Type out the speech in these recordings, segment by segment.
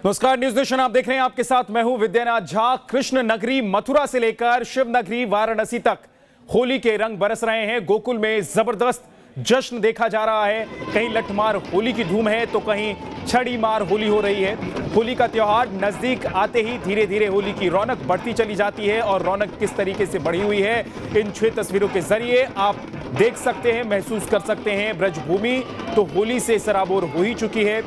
नमस्कार, news nation आप देख रहे हैं। आपके साथ मैं हूं विद्यानाथ झा। कृष्ण नगरी मथुरा से लेकर शिव नगरी वाराणसी तक होली के रंग बरस रहे हैं। गोकुल में जबरदस्त जश्न देखा जा रहा है। कहीं लठमार होली की धूम है तो कहीं छड़ी मार होली हो रही है। होली का त्योहार नजदीक आते ही धीरे धीरे होली की रौनक बढ़ती चली जाती है और रौनक किस तरीके से बढ़ी हुई है इन 6 तस्वीरों के जरिए आप देख सकते हैं, महसूस कर सकते हैं। ब्रजभूमि तो होली से सराबोर हो ही चुकी है।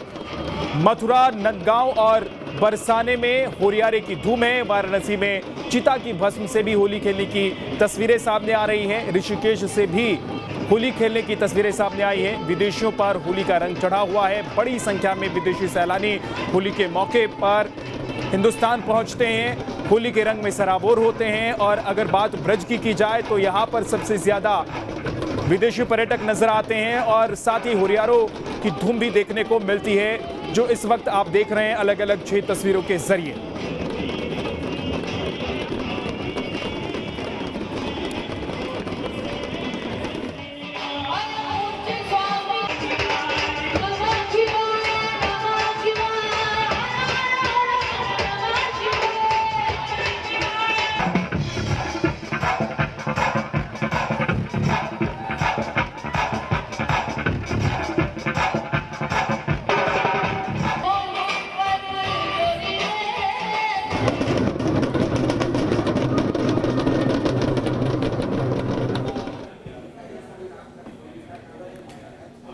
मथुरा, नंदगांव और बरसाने में होरियारे की धूम है। वाराणसी में चिता की भस्म से भी होली खेलने की तस्वीरें सामने आ रही हैं। ऋषिकेश से भी होली खेलने की तस्वीरें सामने आई हैं। विदेशियों पर होली का रंग चढ़ा हुआ है। बड़ी संख्या में विदेशी सैलानी होली के मौके पर हिंदुस्तान पहुंचते हैं, होली के रंग में सराबोर होते हैं। और अगर बात ब्रज की जाए तो यहाँ पर सबसे ज्यादा विदेशी पर्यटक नजर आते हैं और साथ ही होरियारों की धूम भी देखने को मिलती है, जो इस वक्त आप देख रहे हैं अलग अलग 6 तस्वीरों के जरिए।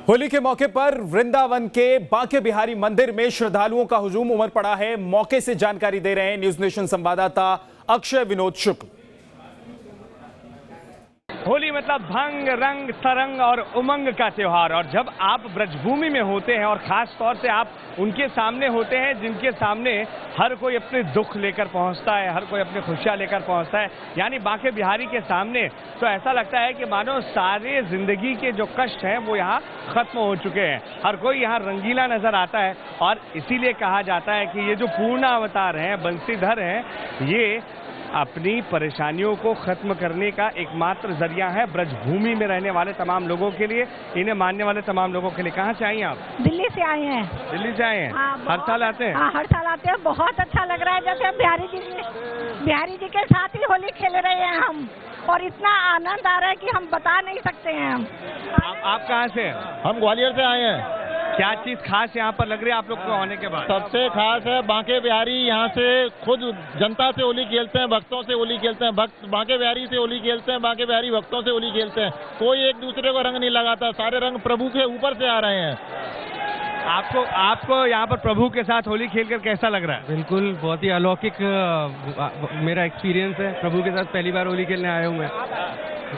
होली के मौके पर वृंदावन के बांके बिहारी मंदिर में श्रद्धालुओं का हुजूम उमड़ पड़ा है। मौके से जानकारी दे रहे हैं न्यूज नेशन संवाददाता अक्षय विनोद शुक्ल। होली मतलब भंग, रंग, सरंग और उमंग का त्योहार। और जब आप ब्रजभूमि में होते हैं और खास तौर से आप उनके सामने होते हैं जिनके सामने हर कोई अपने दुख लेकर पहुंचता है, हर कोई अपनी खुशियां लेकर पहुंचता है, यानी बांके बिहारी के सामने, तो ऐसा लगता है कि मानो सारे जिंदगी के जो कष्ट हैं वो यहाँ खत्म हो चुके हैं। हर कोई यहाँ रंगीला नजर आता है और इसीलिए कहा जाता है कि ये जो पूर्ण अवतार हैं, बंसीधर हैं, ये अपनी परेशानियों को खत्म करने का एकमात्र जरिया है ब्रजभूमि में रहने वाले तमाम लोगों के लिए, इन्हें मानने वाले तमाम लोगों के लिए। कहाँ से आई हैं आप? दिल्ली से आए हैं। दिल्ली से आए हैं? हर साल आते हैं? हाँ, हर साल आते हैं। बहुत अच्छा लग रहा है, जैसे बिहारी जी के साथ ही होली खेल रहे हैं हम, और इतना आनंद आ रहा है कि हम बता नहीं सकते हैं। आप कहाँ से? हम ग्वालियर से आए हैं। क्या चीज खास यहाँ पर लग रही है आप लोग को आने के बाद? सबसे खास है बांके बिहारी यहाँ से खुद जनता से होली खेलते हैं, भक्तों से होली खेलते हैं। भक्त बांके बिहारी से होली खेलते हैं, बांके बिहारी भक्तों से होली खेलते हैं। कोई एक दूसरे को रंग नहीं लगाता, सारे रंग प्रभु के ऊपर से आ रहे हैं। आपको यहाँ पर प्रभु के साथ होली खेलकर कैसा लग रहा है? बिल्कुल, बहुत ही अलौकिक मेरा एक्सपीरियंस है। प्रभु के साथ पहली बार होली खेलने आया हूँ मैं।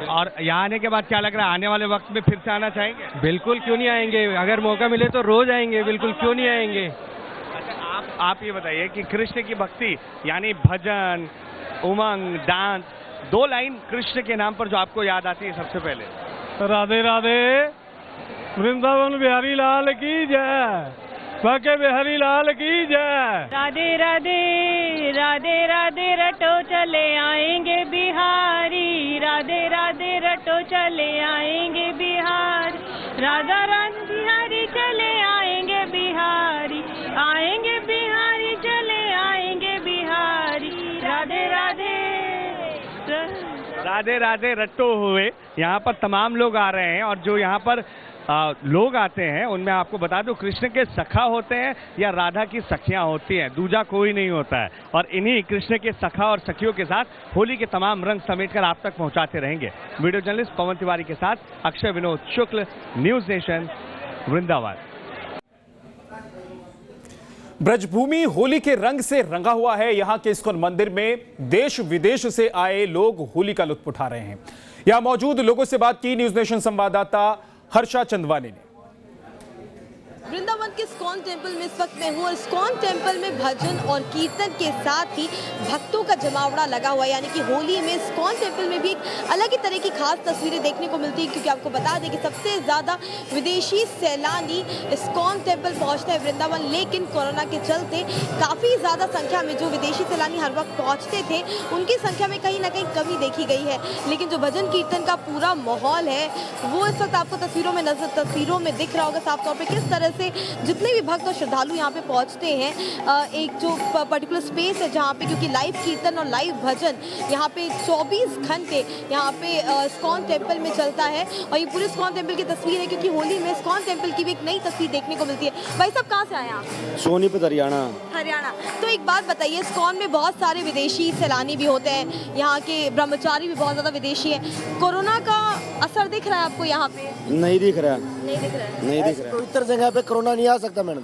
और यहाँ आने के बाद क्या लग रहा है? आने वाले वक्त में फिर से आना चाहेंगे? बिल्कुल, क्यों नहीं आएंगे। अगर मौका मिले तो रोज आएंगे, बिल्कुल क्यों नहीं आएंगे। अच्छा, आप ये बताइए कि कृष्ण की भक्ति यानी भजन, उमंग, डांस, 2 लाइन कृष्ण के नाम पर जो आपको याद आती है सबसे पहले? राधे राधे, वृंदावन बिहारी लाल की जय, बांके बिहारी लाल की जय। राधे राधे, राधे राधे रटो चले आएंगे बिहारी, राधे राधे रटो चले आएंगे बिहारी, राधा रानी बिहारी चले आएंगे बिहारी, आएंगे बिहारी चले आएंगे बिहारी, राधे राधे। राधे राधे रट्टो हुए यहाँ पर तमाम लोग आ रहे हैं। और जो यहाँ पर लोग आते हैं उनमें आपको बता दूं, कृष्ण के सखा होते हैं या राधा की सखियां होती हैं, दूजा कोई नहीं होता है। और इन्हीं कृष्ण के सखा और सखियों के साथ होली के तमाम रंग समेटकर आप तक पहुंचाते रहेंगे। वीडियो जर्नलिस्ट पवन तिवारी के साथ अक्षय विनोद शुक्ल, न्यूज नेशन, वृंदावन। ब्रजभूमि होली के रंग से रंगा हुआ है। यहाँ के इस्कॉन मंदिर में देश विदेश से आए लोग होली का लुत्फ उठा रहे हैं। यहाँ मौजूद लोगों से बात की न्यूज नेशन संवाददाता हर्षा चंदवानी ने। वृंदावन के इस्कॉन टेम्पल में इस वक्त मैं हूँ और इस्कॉन टेम्पल में भजन और कीर्तन के साथ ही भक्तों का जमावड़ा लगा हुआ है। यानी कि होली में इस्कॉन टेम्पल में भी एक अलग ही तरह की खास तस्वीरें देखने को मिलती है, क्योंकि आपको बता दें कि सबसे ज़्यादा विदेशी सैलानी इस्कॉन टेम्पल पहुँचते हैं वृंदावन। लेकिन कोरोना के चलते काफ़ी ज़्यादा संख्या में जो विदेशी सैलानी हर वक्त पहुँचते थे उनकी संख्या में कहीं ना कहीं कमी देखी गई है। लेकिन जो भजन कीर्तन का पूरा माहौल है वो इस वक्त आपको तस्वीरों में दिख रहा होगा साफ तौर पे, किस तरह से जितने भी भक्त और श्रद्धालु यहाँ पे पहुँचते हैं, एक जो पर्टिकुलर स्पेस है जहाँ पे, क्योंकि लाइव कीर्तन और लाइव भजन यहाँ पे 24 घंटे यहाँ पे इस्कॉन टेम्पल में चलता है। और ये पूरे इस्कॉन टेम्पल की तस्वीर है, क्योंकि होली में इस्कॉन टेम्पल की भी एक नई तस्वीर देखने को मिलती है। भाई साहब कहाँ से आए आप? सोनीपत, हरियाणा। हरियाणा। तो एक बात बताइए, इस्कॉन में बहुत सारे विदेशी सैलानी भी होते हैं, यहाँ के ब्रह्मचारी भी बहुत ज़्यादा विदेशी हैं। कोरोना का असर दिख रहा है आपको यहाँ पे? नहीं दिख रहा, नहीं दिख रहा है। नहीं दिख रहा। पवित्र जगह पे कोरोना नहीं आ सकता मैडम,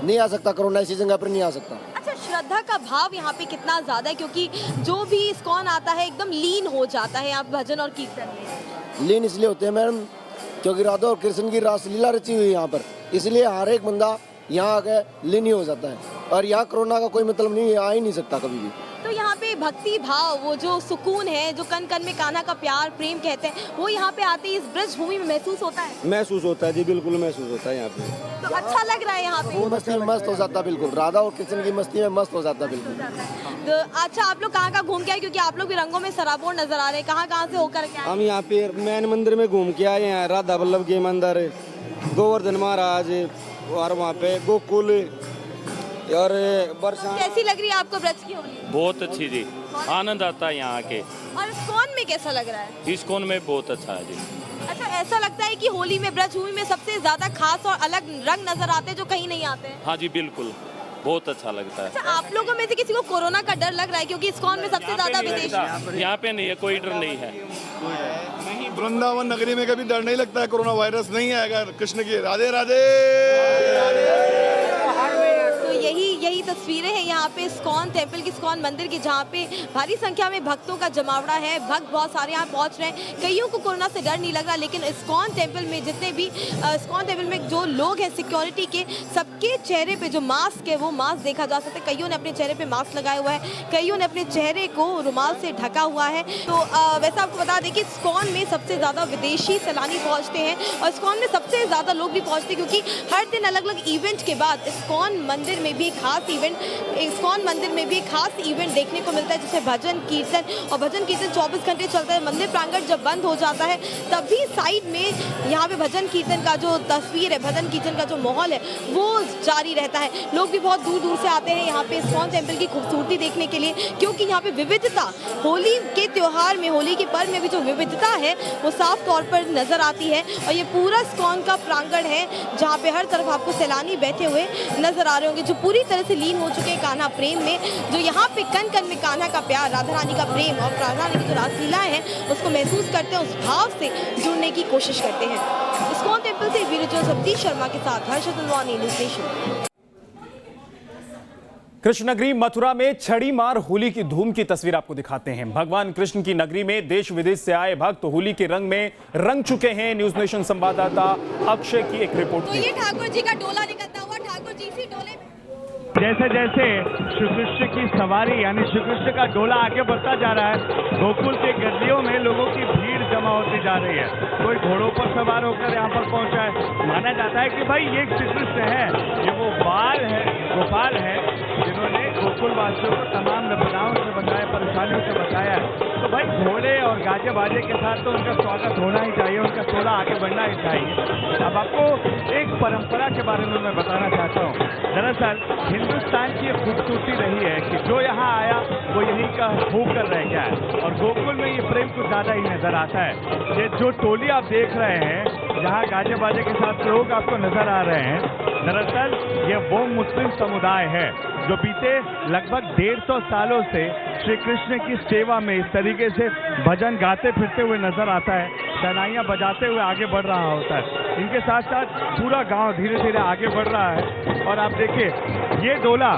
नहीं आ सकता कोरोना, ऐसी जगह पर नहीं आ सकता। अच्छा, श्रद्धा का भाव यहाँ पे कितना ज़्यादा है? क्योंकि जो भी इस्कॉन आता है एकदम लीन हो जाता है यहाँ भजन और कीर्तन में। लीन इसलिए होते हैं मैडम क्योंकि राधा और कृष्ण की रासलीला रची हुई है यहाँ पर, इसलिए हर एक बंदा यहाँ आके लीन ही हो जाता है। और यहाँ कोरोना का कोई मतलब नहीं, आ ही नहीं सकता कभी भी। तो यहाँ पे भक्ति भाव, वो जो सुकून है, जो कन कन में कान्हा का प्यार प्रेम कहते हैं, वो यहाँ पे आते ही इस ब्रज भूमि में महसूस होता है? महसूस होता है जी, बिल्कुल महसूस होता है यहाँ पे। तो अच्छा लग रहा है यहाँ पे? वो मस्ती में मस्त हो जाता है बिल्कुल, राधा और कृष्ण की मस्ती में मस्त हो जाता है बिल्कुल। तो अच्छा, आप लोग कहाँ घूम के आए? क्योंकि आप लोग भी रंगों में सराबोर नजर आ रहे हैं, कहाँ से होकर के आए? हम यहाँ पे मैन मंदिर में घूम के आए हैं, राधा वल्लभ के मंदिर, गोवर्धन महाराज, और वहाँ पे गोकुल और बरसात। कैसी लग रही है आपको ब्रज की होली? बहुत अच्छी जी, आनंद आता है यहाँ के। और इस्कॉन में कैसा लग रहा है? इस्कॉन में बहुत अच्छा है जी। अच्छा, ऐसा लगता है कि होली में ब्रज भूमि में सबसे ज्यादा खास और अलग रंग नजर आते हैं जो कहीं नहीं आते हैं? हाँ जी बिल्कुल, बहुत अच्छा लगता है। अच्छा, आप लोगों में से किसी को कोरोना का डर लग रहा है? क्योंकि इस्कॉन में सबसे ज्यादा विदेशी। यहाँ पे नहीं है, कोई डर नहीं है। नहीं, वृंदावन नगरी में कभी डर नहीं लगता है, कोरोना वायरस नहीं आएगा। कृष्ण की राधे राधे। तो यही तस्वीरें हैं यहाँ पे इस्कॉन टेम्पल की, इस्कॉन मंदिर की, जहाँ पे भारी संख्या में भक्तों का जमावड़ा है। भक्त बहुत सारे यहाँ पहुँच रहे हैं। कईयों को कोरोना से डर नहीं लग रहा, लेकिन इस्कॉन टेम्पल में जितने भी इस्कॉन टेम्पल में जो लोग हैं सिक्योरिटी के, सबके चेहरे पे जो मास्क है वो मास्क देखा जा सकता है। कईयों ने अपने चेहरे पे मास्क लगाया हुआ है, कईयों ने अपने चेहरे को रुमाल से ढका हुआ है। तो वैसे आपको बता दें कि इस्कॉन में सबसे ज़्यादा विदेशी सैलानी पहुँचते हैं और इस्कॉन में सबसे ज़्यादा लोग भी पहुँचते हैं, क्योंकि हर दिन अलग अलग इवेंट के बाद इस्कॉन मंदिर में भी इस्कॉन मंदिर में भी एक खास इवेंट देखने को मिलता है, जिसे भजन कीर्तन। और भजन कीर्तन 24 घंटे चलता है। मंदिर प्रांगण जब बंद हो जाता है तभी साइड में यहाँ पे भजन कीर्तन का जो तस्वीर है, भजन कीर्तन का जो माहौल है वो जारी रहता है। लोग भी बहुत दूर दूर से आते हैं यहाँ पे इस्कॉन टेम्पल की खूबसूरती देखने के लिए, क्योंकि यहाँ पे विविधता, होली के त्यौहार में, होली के पर्व में भी जो विविधता है वो साफ तौर पर नजर आती है। और ये पूरा इस्कॉन का प्रांगण है जहाँ पे हर तरफ आपको सैलानी बैठे हुए नजर आ रहे होंगे, जो पूरी तरह से लीन हो चुके हैं कान्हा प्रेम में। जो यहाँ पे कन कन में कान्हा का प्यार, राधा रानी का प्रेम और राधा रानी की जो रासलीलाएं हैं उसको महसूस करते हैं, उस भाव से जुड़ने की कोशिश करते हैं। इस्कॉन टेम्पल से वीडियो सतीश शर्मा के साथ हर्षद उलवानी, न्यूज़ नेशन। कृष्ण नगरी मथुरा में छड़ी मार होली की धूम की तस्वीर आपको दिखाते हैं। भगवान कृष्ण की नगरी में देश विदेश से आए भक्त होली के रंग में रंग चुके हैं। न्यूज़ नेशन संवाददाता अक्षय की एक रिपोर्ट। तो ये ठाकुर जी का डोला निकलता हुआ, ठाकुर जी इसी डोले में जैसे जैसे श्री कृष्ण की सवारी यानी श्री कृष्ण का डोला आगे बढ़ता जा रहा है, गोकुल के गलियों में लोगों की भीड़ जमा होती जा रही है। कोई घोड़ों पर सवार होकर यहाँ पर पहुंचा है। माना जाता है कि भाई ये श्री कृष्ण है, ये वो गोपाल है जिन्होंने गोकुल वासियों को तमाम विपदाओं से बचाया, परेशानियों से बचाया। तो भाई घोड़े और गाजे बाजे के साथ तो उनका स्वागत होना ही चाहिए, उनका टोला आगे बढ़ना ही चाहिए। अब आपको एक परंपरा के बारे में मैं बताना चाहता हूँ। दरअसल हिंदुस्तान की खूबसूरती रही है कि जो यहाँ आया वो यहीं का होकर रह गया है, और गोकुल में ये प्रेम कुछ ज़्यादा ही नजर आता है। ये जो टोली आप देख रहे हैं, जहाँ गाजे बाजे के साथ लोग आपको नजर आ रहे हैं, दरअसल ये वो मुस्लिम समुदाय है जो बीते लगभग 150 सालों से श्री कृष्ण की सेवा में इस तरीके से भजन गाते फिरते हुए नजर आता है, शहनाइयाँ बजाते हुए आगे बढ़ रहा होता है। इनके साथ साथ पूरा गांव धीरे धीरे आगे बढ़ रहा है। और आप देखिए ये डोला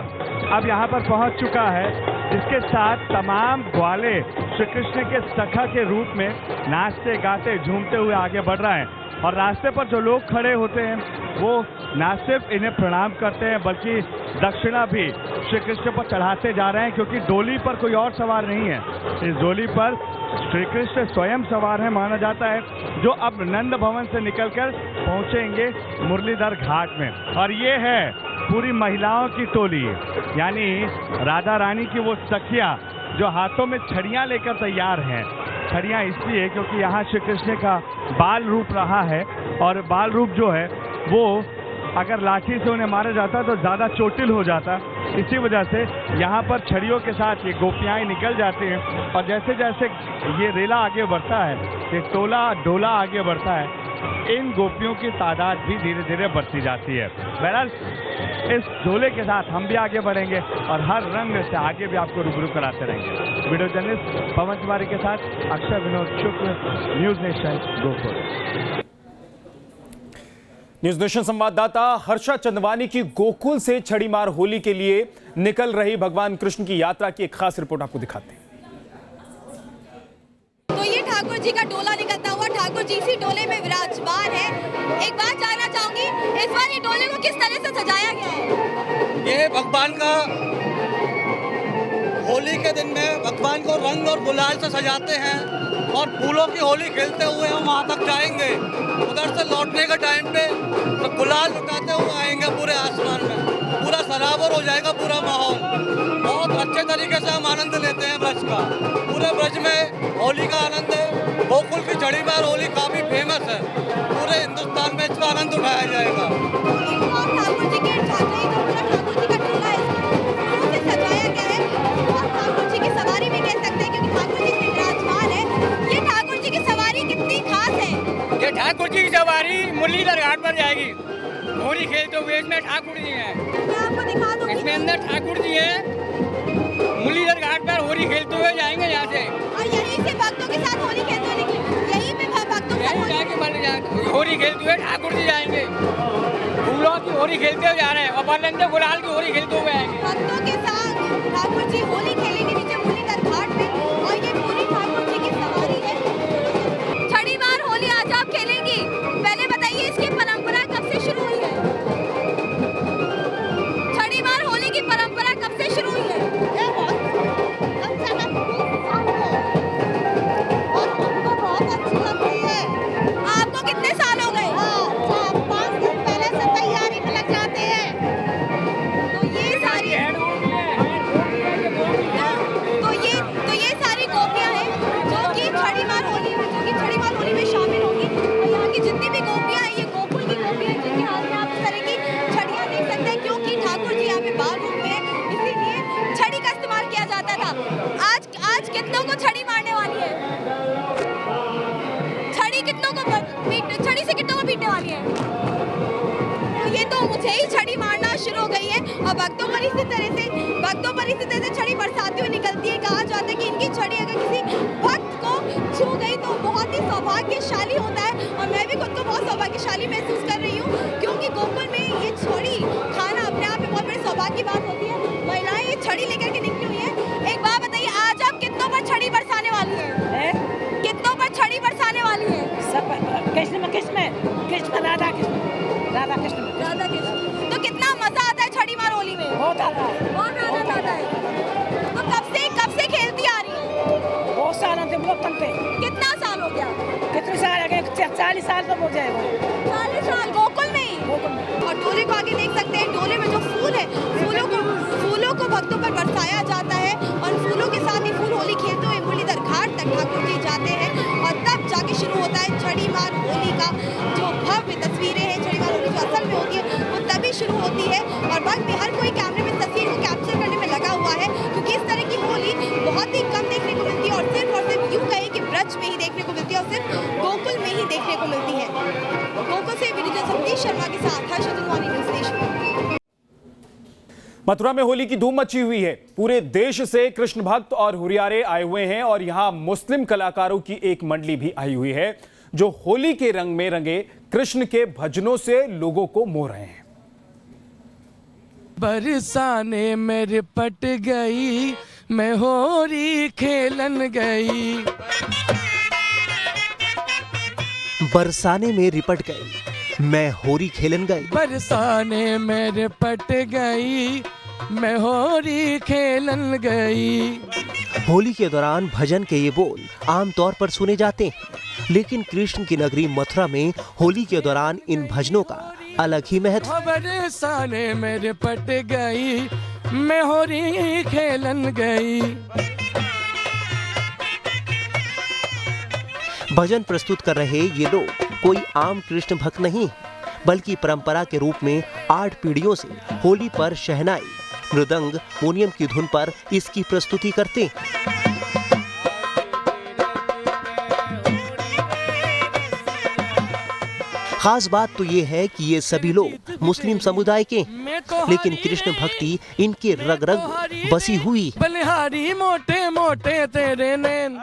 अब यहाँ पर पहुँच चुका है, जिसके साथ तमाम ग्वाले श्री कृष्ण के सखा के रूप में नाचते गाते झूमते हुए आगे बढ़ रहे हैं। और रास्ते पर जो लोग खड़े होते हैं वो न सिर्फ इन्हें प्रणाम करते हैं बल्कि दक्षिणा भी श्री कृष्ण पर चढ़ाते जा रहे हैं, क्योंकि डोली पर कोई और सवार नहीं है। इस डोली पर श्री कृष्ण स्वयं सवार है माना जाता है, जो अब नंद भवन से निकलकर पहुंचेंगे मुरलीधर घाट में। और ये है पूरी महिलाओं की टोली, यानी राधा रानी की वो सखियां जो हाथों में छड़ियां लेकर तैयार हैं। छड़ियां इसलिए क्योंकि यहाँ श्री कृष्ण का बाल रूप रहा है, और बाल रूप जो है वो अगर लाठी से उन्हें मारा जाता तो ज़्यादा चोटिल हो जाता। इसी वजह से यहाँ पर छड़ियों के साथ ये गोपियाँ निकल जाती हैं और जैसे जैसे ये रेला आगे बढ़ता है, ये टोला डोला आगे बढ़ता है, इन गोपियों की तादाद भी धीरे धीरे बढ़ती जाती है। बहरहाल इस डोले के साथ हम भी आगे बढ़ेंगे और हर रंग से आगे भी आपको रूबरू कराते रहेंगे। वीडियो जर्नलिस्ट पवन तिवारी के साथ Akshay Vinod Shukla, news nation, Gokul. News nation संवाददाता हर्षा चंदवानी की गोकुल से छड़ीमार होली के लिए निकल रही भगवान कृष्ण की यात्रा की एक खास रिपोर्ट आपको दिखाते हैं। तो ये ठाकुर जी का डोला निकलता हुआ ठाकुर जी इसी डोले में विराजमान है। एक बात जानना चाहूंगी, इस बार ये डोले को किस तरह से सजाया गया है? ये भगवान का होली के दिन में भगवान को रंग और गुलाल से सजाते हैं और फूलों की होली खेलते हुए हम वहाँ तक जाएंगे। उधर से लौटने के टाइम पे तो गुलाल उठाते हुए आएंगे पूरे आसमान में, पूरा सराबर हो जाएगा पूरा माहौल। बहुत अच्छे तरीके से हम आनंद लेते हैं ब्रज का। पूरे ब्रज में होली का आनंद है। गोकुल की छड़ीमार होली काफी फेमस है, पूरे हिंदुस्तान में इसका आनंद उठाया जाएगा। ठाकुर जी के ठाकुर जी का डोला है, सजाया गया है और ठाकुर जी की सवारी भी कह सकते हैं क्योंकि ठाकुर जी से विराजमान है। ये ठाकुर जी की सवारी कितनी खास है? ये ठाकुर जी की सवारी मुरलीधर घाट पर जाएगी। होली खेलते हुए इसमें ठाकुर जी हैं। मैं आपको दिखा दूं, इसमें अंदर ठाकुर जी हैं। मुरलीधर घाट पर होली खेलते हुए जाएंगे यहाँ से और यहीं से भक्तों के साथ होली खेलते हुए निकले। यहीं पे भक्तों के साथ होली खेलते हुए ठाकुर जी जाएंगे। फूलों की होली खेलते हुए जा रहे हैं और बरलंदे गुलाल की होली खेलते हुए आएंगे। भक्तों के साथ ठाकुर जी होली खेलेंगे नीचे मुरलीधर घाट में और ये पूरी ठाकुर जी की सवारी है। छड़ीमार होली आज आप खेलेंगी, पहले बताइए इसकी परंपरा कब से शुरू हुई है? छड़ीमार होली की परंपरा कब से शुरू हुई है? आपको कितने साल हो गए? 5 दिन पहले से तैयारी में लग जाते हैं। तो ये सारी गोपियां हैं जो कि छड़ीमार होली में शामिल होंगी। और यहाँ की जितनी भी गोपियां हैं ये गोकुल की गोपियां हैं जिनके हाथ में आप इस तरह की छड़ियां देख सकते हैं क्योंकि ठाकुर जी यहाँ पे बाल रूप में हैं, इसीलिए छड़ी का इस्तेमाल किया जाता था। आज कितनों को छड़ी मारने वाली है? छड़ी से कितनों को पीटने वाली है? तो ये तो मुझे ही छड़ी मारना शुरू हो गई है और भक्तों पर इसी तरह से छड़ी बरसाती हुई निकलती है। कहा जाता है कि इनकी छड़ी अगर किसी भक्त को छू गई तो बहुत ही सौभाग्यशाली होता है और मैं भी खुद को बहुत सौभाग्यशाली महसूस कर रही हूँ क्योंकि गोकुल में ये छड़ी खाना अपने आप में बहुत बड़ी सौभाग्य की बात होती है। महिलाएं ये छड़ी लेकर के निकली हुई है। एक बात बताइए, आज आप कितनों पर छड़ी बरसाने वाली है? कितनों पर छड़ी बरसाने वाली है? कृष्ण राधा कृष्ण। तो कितना मजा आता है छड़ीमार होली में? बहुत आनंद आता है। तो कब से खेलती आ रही है? बहुत साल से बचपन पे। कितना साल हो गया? कितने साल हो गए? 40 साल तो हो जाएगा। 40 साल गोकुल में ही? और डोले को आगे देख सकते हैं, डोले में जो फूल है फूलों को भक्तों पर बरसाया जाता है और फूलों के साथ ही फूल होली खेलते हुए मुरलीधर घाट तक ठाकुर जी जाते हैं और तब जाके शुरू होता है छड़ीमार होली का जो भव्य तस्वीरें हैं। छड़ीमार होली जो असल में होती है वो तभी शुरू होती है और वक्त में हर कोई कैमरे में तस्वीर को कैप्चर करने में लगा हुआ है क्योंकि इस तरह की होली बहुत ही कम देखने को मिलती है और सिर्फ यूँ कहें कि ब्रज में ही देखने को मिलती है और सिर्फ गोकुल में ही देखने को मिलती है। गोकुल से वीडियो सतीश शर्मा के साथ हर्षा चंदवानी, न्यूज़ नेशन। मथुरा में होली की धूम मची हुई है। पूरे देश से कृष्ण भक्त और हुरियारे आए हुए हैं और यहां मुस्लिम कलाकारों की एक मंडली भी आई हुई है जो होली के रंग में रंगे कृष्ण के भजनों से लोगों को मोह रहे हैं। बरसाने में रिपट गई, मैं होली खेलन गई। बरसाने में रिपट गई, मैं होली खेलन गई। बरसाने में रिपट गई, मैं होली खेलन गई। होली के दौरान भजन के ये बोल आमतौर पर सुने जाते हैं, लेकिन कृष्ण की नगरी मथुरा में होली के दौरान इन भजनों का अलग ही महत्व। बरसाने में रिपट गई, मैं होली खेलन गई। भजन प्रस्तुत कर रहे ये लोग कोई आम कृष्ण भक्त नहीं, बल्कि परंपरा के रूप में 8 पीढ़ियों से होली पर शहनाई, मृदंग, हारमोनियम की धुन पर इसकी प्रस्तुति करते हैं। खास बात तो ये है कि ये सभी लोग मुस्लिम समुदाय के हैं, लेकिन कृष्ण भक्ति इनके रग रग में बसी हुई। बलिहारी मोटे मोटे तेरे नैन,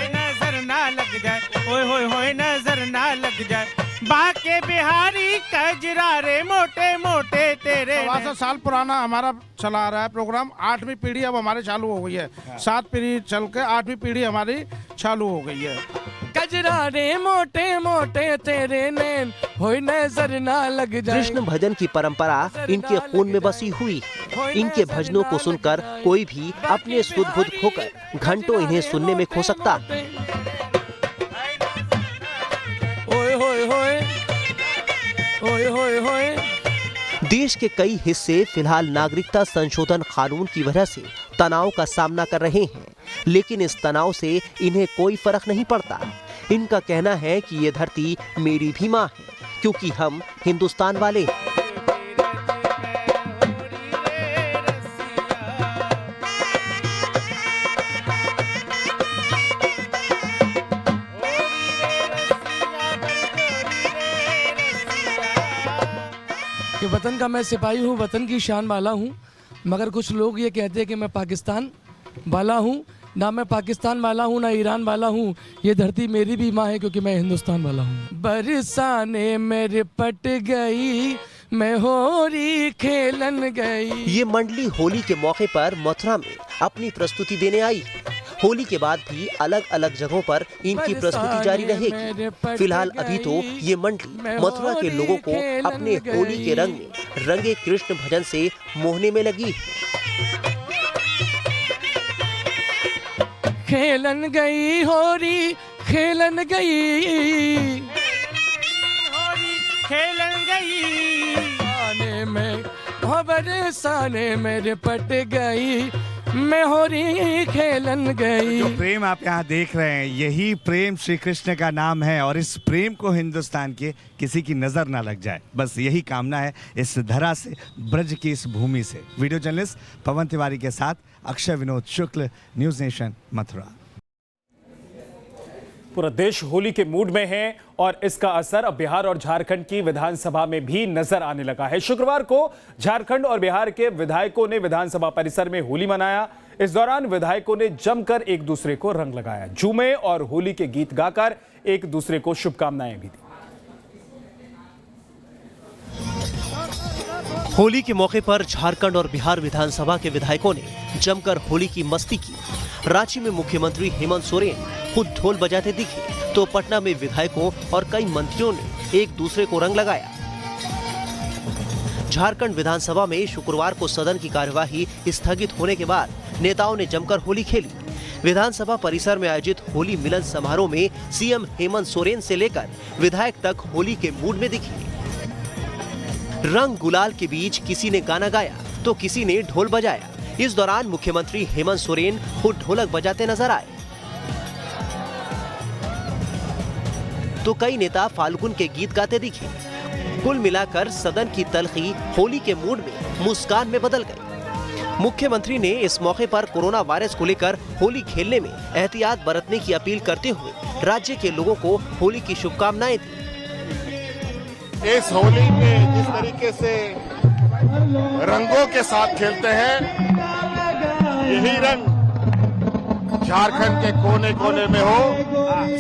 नजर ना लग जाए, ओए होए होए नजर ना लग जाए, बाके बिहारी कजरारे मोटे मोटे तेरे। 100 साल पुराना हमारा चला आ रहा है प्रोग्राम। 8वीं पीढ़ी अब हमारी चालू हो गई है। 7 पीढ़ी चल के 8वीं पीढ़ी हमारी चालू हो गई है। कजरारे मोटे मोटे तेरे नैन, होए नजर ना लग जाए। कृष्ण भजन की परंपरा इनके खून में बसी हुई। इनके भजनों को सुनकर कोई भी अपने सुध बुध खोकर घंटों इन्हें सुनने में खो सकता। ओए होए होए, ओए होए होए। देश के कई हिस्से फिलहाल नागरिकता संशोधन कानून की वजह से तनाव का सामना कर रहे हैं, लेकिन इस तनाव से इन्हें कोई फर्क नहीं पड़ता। इनका कहना है कि ये धरती मेरी भी माँ है, क्योंकि हम हिंदुस्तान वाले हैं। कि वतन का मैं सिपाही हूँ, वतन की शान वाला हूँ, मगर कुछ लोग ये कहते हैं कि मैं पाकिस्तान वाला हूँ। ना मैं पाकिस्तान वाला हूँ ना ईरान वाला हूँ, ये धरती मेरी भी माँ है, क्योंकि मैं हिंदुस्तान वाला हूँ। बरसाने मेरे पट गई, मैं होली खेलन गई। ये मंडली होली के मौके पर मथुरा में अपनी प्रस्तुति देने आई। होली के बाद भी अलग अलग जगहों पर इनकी प्रस्तुति जारी रहेगी। फिलहाल अभी तो ये मंडली मथुरा के लोगों को अपने होली के रंग में रंगे कृष्ण भजन से मोहने में लगी। खेलन गई होली, खेलन गई, होली खेलन गई, आने में बरसाने मेरे पट गई, मैं होली खेलन गई। जो प्रेम आप यहाँ देख रहे हैं, यही प्रेम श्री कृष्ण का नाम है, और इस प्रेम को हिंदुस्तान के किसी की नजर ना लग जाए, बस यही कामना है इस धरा से, ब्रज की इस भूमि से। वीडियो जर्नलिस्ट पवन तिवारी के साथ अक्षय विनोद शुक्ल, न्यूज नेशन, मथुरा। पूरा देश होली के मूड में है और इसका असर अब बिहार और झारखंड की विधानसभा में भी नजर आने लगा है। शुक्रवार को झारखंड और बिहार के विधायकों ने विधानसभा परिसर में होली मनाया। इस दौरान विधायकों ने जमकर एक दूसरे को रंग लगाया, झूमे और होली के गीत गाकर एक दूसरे को शुभकामनाएं भी दी। होली के मौके पर झारखंड और बिहार विधानसभा के विधायकों ने जमकर होली की मस्ती की। रांची में मुख्यमंत्री हेमंत सोरेन खुद ढोल बजाते दिखे, तो पटना में विधायकों और कई मंत्रियों ने एक दूसरे को रंग लगाया। झारखंड विधानसभा में शुक्रवार को सदन की कार्यवाही स्थगित होने के बाद नेताओं ने जमकर होली खेली। विधानसभा परिसर में आयोजित होली मिलन समारोह में सीएम हेमंत सोरेन से लेकर विधायक तक होली के मूड में दिखे। रंग गुलाल के बीच किसी ने गाना गाया तो किसी ने ढोल बजाया। इस दौरान मुख्यमंत्री हेमंत सोरेन खुद ढोलक बजाते नजर आए, तो कई नेता फाल्गुन के गीत गाते दिखे। कुल मिलाकर सदन की तलखी होली के मूड में मुस्कान में बदल गई। मुख्यमंत्री ने इस मौके पर कोरोना वायरस को लेकर होली खेलने में एहतियात बरतने की अपील करते हुए राज्य के लोगों को होली की शुभकामनाएं दी। इस होली में जिस तरीके से रंगों के साथ खेलते हैं, यही रंग झारखंड के कोने कोने में हो,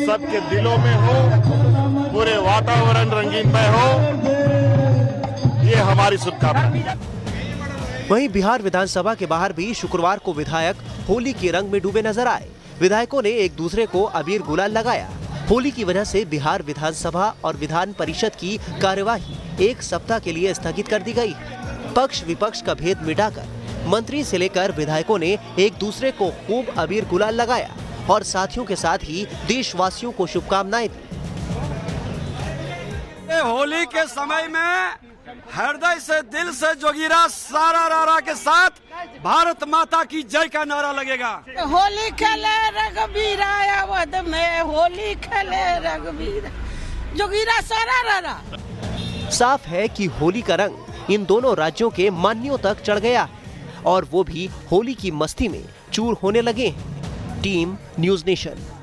सबके दिलों में हो, पूरे वातावरण रंगीनमय हो, ये हमारी शुभकामना। वहीं बिहार विधानसभा के बाहर भी शुक्रवार को विधायक होली के रंग में डूबे नजर आए। विधायकों ने एक दूसरे को अबीर गुलाल लगाया। होली की वजह से बिहार विधानसभा और विधान परिषद की कार्यवाही एक सप्ताह के लिए स्थगित कर दी गई। पक्ष विपक्ष का भेद मिटाकर मंत्री से लेकर विधायकों ने एक दूसरे को खूब अबीर गुलाल लगाया और साथियों के साथ ही देशवासियों को शुभकामनाएं दी। होली के समय में हृदय से, दिल से जोगीरा सारा रारा के साथ भारत माता की जय का नारा लगेगा। होली खेले रघुवीरा अवध में, होली खेले रघुवीरा जोगीरा सारा रारा। साफ है कि होली का रंग इन दोनों राज्यों के मानियों तक चढ़ गया है और वो भी होली की मस्ती में चूर होने लगे हैं। Team news nation.